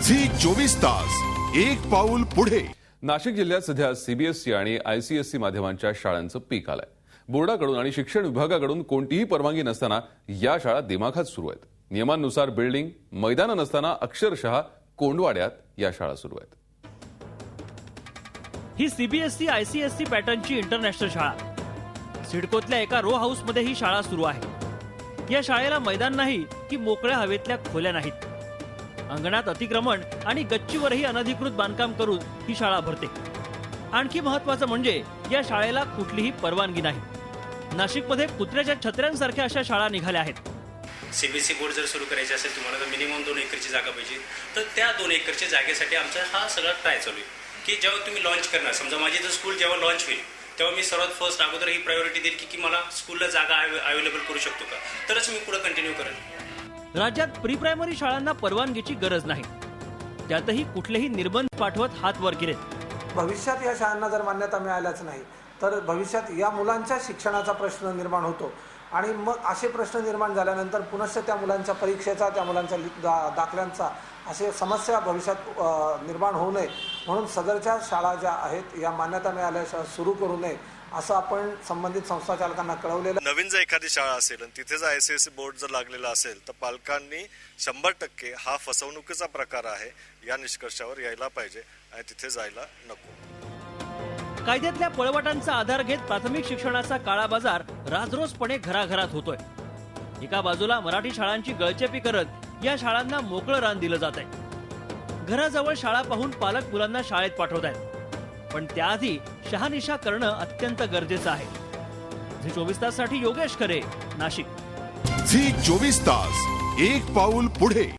Zee 24 तास एक पाऊल पुढे। नाशिक जिल्ह्यात सध्या सीबीएसई आणि आयसीएसई माध्यमांच्या शाळांचं पीक आलंय। बोर्डाकडून आणि शिक्षण विभागाकडून कोणतीही परवानगी नसताना या शाळा दिमाखात सुरू आहेत। नियमांनुसार बिल्डिंग मैदान नसताना अक्षरशः कोंडवाड्यात या शाळा सुरू आहेत। ही सीबीएसई आयसीएसई पॅटर्नची इंटरनॅशनल शाळा सिडकोतल्या एका रो हाऊस मध्ये ही शाळा सुरू आहे। या शाळेला मैदान नाही की मोकळ्या हवेतल्या खोल्या नाहीत। अंगणात अतिक्रमण आणि गच्चीवरही अनधिकृत बांधकाम करून ही शाळा भरते। आणखी महत्त्वाचं म्हणजे या शाळेला कुठलीही परवानगी नाही। नाशिकमध्ये कुत्र्याच्या छत्र्यांसारख्या अशा शाळा निघाल्या आहेत। सीबीएसई बोर्ड जर सुरू करायचे असेल तुम्हाला तर मिनिमम 2 एकरची जागा पाहिजे। तर त्या 2 एकरच्या जागेसाठी आमचा हा सगळा ट्राय चालू आहे की जेव्हा तुम्ही लॉन्च करणार, समजा माझी जर स्कूल जेव्हा लॉन्च होईल तेव्हा मी सर्वात फर्स्ट अगोदर ही प्रायोरिटी देईल की मला स्कूलला जागा अवेलेबल करू शकतो का, तरच मी पुढे कंटिन्यू करेन। राज्यात प्री प्रायमरी शाळांना परवानगीची गरज नाही, त्यातही कुठलेही निर्बंध पाठवत हात वर केलेत। भविष्यात या शाळांना जर मान्यता मिळाल्याच नाही तर भविष्यात या मुलांच्या शिक्षणाचा प्रश्न निर्माण होतो आणि मग असे प्रश्न निर्माण झाल्यानंतर पुनश्च त्या मुलांच्या परीक्षेचा, त्या मुलांच्या दाखल्यांचा असे समस्या भविष्यात निर्माण होऊ नये म्हणून सदरच्या शाळा ज्या आहेत या मान्यता मिळाल्याशिवाय सुरू करू नये असं आपण संबंधित संस्था चालकांना कळवलेलं। नवीन जर एखादी शाळा असेल आणि तिथे जर आयसीएसई बोर्ड जर लागलेला असेल तर पालकांनी 100% हा फसवणुकीचा प्रकार आहे या निष्कर्षावर यायला पाहिजे आणि तिथे जायला नको। कायद्यातल्या पळवाटांचा आधार घेत प्राथमिक शिक्षणाचा काळा बाजार राजरोसपणे घराघरात होतोय। एका बाजूला मराठी शाळांची गळचेपी करत या शाळांना मोकळं रान दिलं जात आहे। घराजवळ शाळा पाहून पालक मुलांना शाळेत पाठवत आहेत, पण त्याआधी शहानिशा करणं अत्यंत गरजेचं आहे। झी 24 तास साठी योगेश खरे, नाशिक। झी 24 तास एक पाऊल पुढे।